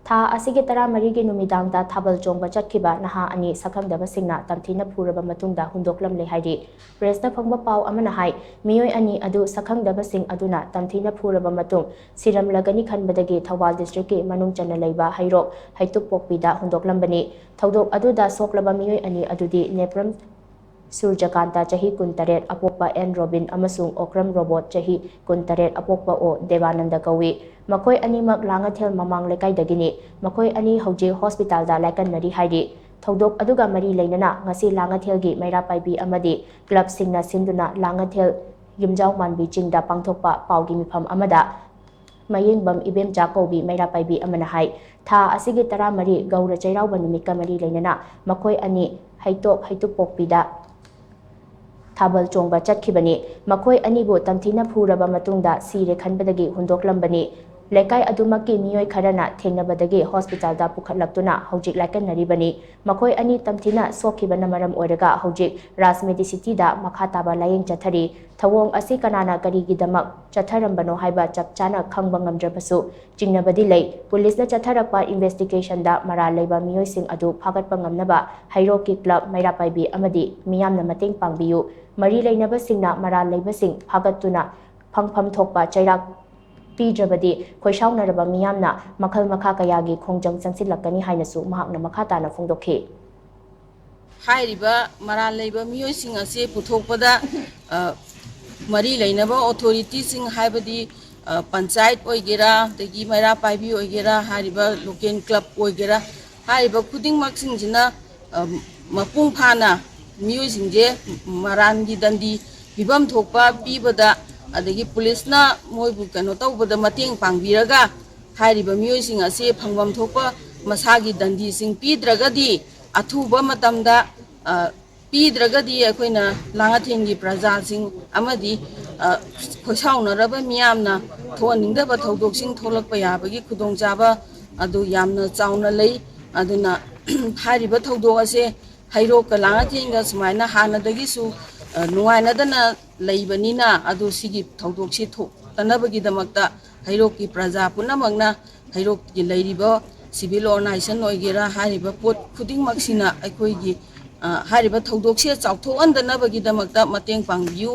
ꯊꯥ ꯑꯁꯤꯒꯤ 14ꯒꯤ ꯅꯨꯃꯤꯗꯥꯡꯗ ꯊꯥꯕꯜ ꯆꯣꯡꯕ ꯆꯠꯈꯤꯕ ꯅꯍꯥ ꯑꯅꯤ ꯁꯛꯈꯪꯗꯕꯁꯤꯡꯅ ꯇꯝꯊꯤꯅ ꯐꯨꯔꯕ ꯃꯇꯨꯡꯗ ꯍꯨꯟꯗꯣꯛꯂꯝꯂꯦ ꯍꯥꯏꯔꯤ ꯄ꯭ꯔꯦꯁꯇ ꯐꯪꯕ ꯄꯥꯎ ꯑꯃꯅ ꯍꯥꯏ ꯃꯤꯑꯣꯏ ꯑꯅꯤ ꯑꯗꯨ ꯁꯛꯈꯪꯗꯕꯁꯤꯡ ꯑꯗꯨꯅ ꯇꯝꯊꯤꯅ ꯐꯨꯔꯕ ꯃꯇꯨꯡ ꯁꯤꯔꯝꯂꯒꯅꯤ ꯈꯟꯕꯗꯒꯤ ꯊꯧꯕꯥꯜ ꯗꯤꯁꯇ꯭ꯔꯤꯛꯀꯤ ꯃꯅꯨꯡ ꯆꯟꯅ ꯂꯩꯕ ꯍꯩꯔꯣꯛ ꯍꯩꯇꯨꯞꯄꯣꯛꯄꯤꯗ ꯍꯨꯟꯗꯣꯛꯂꯝꯕꯅꯤ ꯊꯧꯗꯣꯛ ꯑꯗꯨꯗ ꯁꯣꯛꯂꯕ ꯃꯤꯑꯣꯏ ꯑꯅꯤ ꯑꯗꯨꯗꯤ ꯅꯦꯄ꯭ꯔꯝ ꯁꯨꯔꯖꯀꯥꯟꯇ ꯆꯍꯤ 18 ꯑꯄꯣꯛꯄ ꯑꯦꯟ ꯔꯣꯕꯤꯟ ꯑꯃꯁꯨꯡ ꯑꯣꯀ꯭ꯔꯝ ꯔꯣꯕꯣꯠ ꯆꯍꯤ 18 ꯑꯄꯣꯛꯄ ꯑꯣ ꯗꯦꯕꯥꯅꯟꯗ ꯀꯧꯏ ꯃꯈꯣꯏ ꯑꯅꯤꯃꯛ ꯂꯥꯡꯉꯊꯦꯜ ꯃꯃꯥꯡ ꯂꯩꯀꯥꯏꯗꯒꯤꯅꯤ ꯃꯈꯣꯏ ꯑꯅꯤ ꯍꯧꯖꯤꯛ ꯍꯣꯁꯄꯤꯇꯥꯜꯗ ꯂꯥꯏꯀꯠꯅꯔꯤ ꯍꯥꯏꯔꯤ ꯊꯧꯗꯣꯛ ꯑꯗꯨꯒ ꯃꯔꯤ ꯂꯩꯅꯅ ꯉꯁꯤ ꯂꯥꯡꯉꯊꯦꯜꯒꯤ ꯃꯩꯔꯥꯄꯥꯏꯕꯤ ꯑꯃꯗꯤ ꯀ꯭ꯂꯕꯁꯤꯡꯅ ꯁꯤꯟꯗꯨꯅ ꯂꯥꯡꯉꯊꯦꯜ ꯌꯨꯝꯖꯥꯎ ꯃꯥꯟꯕꯤ ꯆꯤꯡꯗ ꯄꯥꯡꯊꯣꯛꯄ ꯄꯥꯎꯒꯤ ꯃꯤꯐꯝ ꯑꯃꯗ ꯃꯌꯦꯡꯕꯝ ꯏꯕꯦꯝꯆꯥ ꯀꯧꯕꯤ ꯃꯩꯔꯥꯄꯥꯏꯕꯤ ꯑꯃꯅ ꯍꯥꯏ ꯊꯥ ꯑꯁꯤꯒꯤ 14 ꯒꯧꯔ ꯆꯩꯔꯥꯎꯕ ꯅꯨꯃꯤꯠꯀ ꯃꯔꯤ ꯂꯩꯅꯅ ꯃꯈꯣꯏ ꯑꯅꯤ ꯍꯩꯇꯨꯞꯄꯣꯛꯄꯤꯗ ꯊꯥꯕꯜ ꯆꯣꯡꯕ ꯆꯠꯈꯤꯕꯅꯤ ꯃꯈꯣꯏ ꯑꯅꯤꯕꯨ ꯇꯝꯊꯤꯅ ꯐꯨꯔꯕ ꯃꯇꯨꯡꯗ ꯁꯤꯔꯦ ꯈꯟꯕꯗꯒꯤ ꯍꯨꯟꯗꯣꯛꯂꯝꯕꯅꯤ ꯂꯩꯀꯥꯏ ꯑꯗꯨꯃꯛꯀꯤ ꯃꯤꯑꯣꯏ ꯈꯔꯅ ꯊꯦꯡꯅꯕꯗꯒꯤ ꯍꯣꯁꯄꯤꯇꯥꯜꯗ ꯄꯨꯈꯠꯂꯛꯇꯨꯅ ꯍꯧꯖꯤꯛ ꯂꯥꯏꯀꯠꯅꯔꯤꯕꯅꯤ ꯃꯈꯣꯏ ꯑꯅꯤ ꯇꯝꯊꯤꯅ ꯁꯣꯛꯈꯤꯕꯅ ꯃꯔꯝ ꯑꯣꯏꯔꯒ ꯍꯧꯖꯤꯛ ꯔꯥꯖ ꯃꯦꯗꯤꯁꯤꯇꯤꯗ ꯃꯈꯥ ꯇꯥꯕ ꯂꯥꯌꯦꯡ ꯆꯠꯊꯔꯤ ꯊꯧꯑꯣꯡ ꯑꯁꯤ ꯀꯅꯥꯅ ꯀꯔꯤꯒꯤꯗꯃꯛ ꯆꯠꯊꯔꯝꯕꯅꯣ ꯍꯥꯏꯕ ꯆꯞ ꯆꯥꯅ ꯈꯪꯕ ꯉꯝꯗ꯭ꯔꯕꯁꯨ ꯆꯤꯡꯅꯕꯗꯤ ꯂꯩ ꯄꯨꯂꯤꯁꯅ ꯆꯠꯊꯔꯛꯄ ꯏꯟꯚꯦꯁꯇꯤꯒꯦꯁꯟꯗ ꯃꯔꯥꯜ ꯂꯩꯕ ꯃꯤꯑꯣꯏꯁꯤꯡ ꯑꯗꯨ ꯐꯥꯒꯠꯄ ꯉꯝꯅꯕ ꯍꯩꯔꯣꯛꯀꯤ ꯀ꯭ꯂꯕ ꯃꯩꯔꯥꯄꯥꯏꯕꯤ ꯑꯃꯗꯤ ꯃꯤꯌꯥꯝꯅ ꯃꯇꯦꯡ ꯄꯥꯡꯕꯤꯌꯨ ꯃꯔꯤ ꯂꯩꯅꯕꯁꯤꯡꯅ ꯃꯔꯥꯜ ꯂꯩꯕꯁꯤꯡ ꯐꯥꯒꯠꯇꯨꯅ ꯐꯪꯐꯝ ꯊꯣꯛꯄ ꯆꯩꯔꯥꯛ ꯄꯤꯗ꯭ꯔꯕꯗꯤ ꯈꯣꯏꯁꯥꯎꯅꯔꯕ ꯃꯤꯌꯥꯝꯅ ꯃꯈꯜ ꯃꯈꯥ ꯀꯌꯥꯒꯤ ꯈꯣꯡꯖꯪ ꯆꯪꯁꯤꯜꯂꯛꯀꯅꯤ ꯍꯥꯏꯅꯁꯨ ꯃꯍꯥꯛꯅ ꯃꯈꯥ ꯇꯥꯅ ꯐꯣꯡꯗꯣꯛꯈꯤ ꯍꯥꯏꯔꯤꯕ ꯃꯔꯥꯜ ꯂꯩꯕ ꯃꯤꯑꯣꯏꯁꯤꯡ ꯑꯁꯤ ꯄꯨꯊꯣꯛꯄꯗ ꯃꯔꯤ ꯂꯩꯅꯕ ꯑꯣꯊꯣꯔꯤꯇꯤꯁꯤꯡ ꯍꯥꯏꯕꯗꯤ ꯄꯟꯆꯥꯌꯠ ꯑꯣꯏꯒꯦꯔꯥ ꯑꯗꯒꯤ ꯃꯩꯔꯥꯄꯥꯏꯕꯤ ꯑꯣꯏꯒꯦꯔꯥ ꯍꯥꯏꯔꯤꯕ ꯂꯣꯀꯦꯜ ꯀ꯭ꯂꯕ ꯑꯣꯏꯒꯦꯔꯥ ꯍꯥꯏꯔꯤꯕ ꯈꯨꯗꯤꯡꯃꯛꯁꯤꯡꯁꯤꯅ ꯃꯄꯨꯡ ꯐꯥꯅ ꯃꯤꯑꯣꯏꯁꯤꯡꯁꯦ ꯃꯔꯥꯟꯒꯤ ꯗꯟꯗꯤ ꯄꯤꯐꯝ ꯊꯣꯛꯄ ꯄꯤꯕꯗ ꯑꯗꯒꯤ ꯄꯨꯂꯤꯁꯅ ꯃꯣꯏꯕꯨ ꯀꯩꯅꯣ ꯇꯧꯕꯗ ꯃꯇꯦꯡ ꯄꯥꯡꯕꯤꯔꯒ ꯍꯥꯏꯔꯤꯕ ꯃꯤꯑꯣꯏꯁꯤꯡ ꯑꯁꯤ ꯐꯪꯐꯝ ꯊꯣꯛꯄ ꯃꯁꯥꯒꯤ ꯗꯟꯗꯤꯁꯤꯡ ꯄꯤꯗ꯭ꯔꯒꯗꯤ ꯑꯊꯨꯕ ꯃꯇꯝꯗ ꯄꯤꯗ꯭ꯔꯒꯗꯤ ꯑꯩꯈꯣꯏꯅ ꯂꯥꯡꯉꯊꯦꯜꯒꯤ ꯄ꯭ꯔꯖꯥꯁꯤꯡ ꯑꯃꯗꯤ ꯈꯣꯏꯁꯥꯎꯅꯔꯕ ꯃꯤꯌꯥꯝꯅ ꯊꯣꯛꯍꯟꯅꯤꯡꯗꯕ ꯊꯧꯗꯣꯛꯁꯤꯡ ꯊꯣꯛꯂꯛꯄ ꯌꯥꯕꯒꯤ ꯈꯨꯗꯣꯡꯆꯥꯕ ꯑꯗꯨ ꯌꯥꯝꯅ ꯆꯥꯎꯅ ꯂꯩ ꯑꯗꯨꯅ ꯍꯥꯏꯔꯤꯕ ꯊꯧꯗꯣꯛ ꯑꯁꯦ ꯍꯩꯔꯣꯛꯀ ꯂꯥꯡꯉꯊꯦꯜꯒ ꯁꯨꯃꯥꯏꯅ ꯍꯥꯟꯅꯗꯒꯤꯁꯨ ꯅꯨꯡꯉꯥꯏꯅꯗꯅ ꯂꯩꯕꯅꯤꯅ ꯑꯗꯨ ꯁꯤꯒꯤ ꯊꯧꯗꯣꯛꯁꯤ ꯊꯣꯛꯇꯅꯕꯒꯤꯗꯃꯛꯇ ꯍꯩꯔꯣꯛꯀꯤ ꯄ꯭ꯔꯖꯥ ꯄꯨꯝꯅꯃꯛꯅ ꯍꯩꯔꯣꯛꯀꯤ ꯂꯩꯔꯤꯕ ꯁꯤꯚꯤꯜ ꯑꯣꯔꯒꯅꯥꯏꯖꯦꯁꯟ ꯑꯣꯏꯒꯦꯔꯥ ꯍꯥꯏꯔꯤꯕ ꯄꯣꯠ ꯈꯨꯗꯤꯡꯃꯛꯁꯤꯅ ꯑꯩꯈꯣꯏꯒꯤ ꯍꯥꯏꯔꯤꯕ ꯊꯧꯗꯣꯛꯁꯦ ꯆꯥꯎꯊꯣꯛꯍꯟꯗꯅꯕꯒꯤꯗꯃꯛꯇ ꯃꯇꯦꯡ ꯄꯥꯡꯕꯤꯌꯨ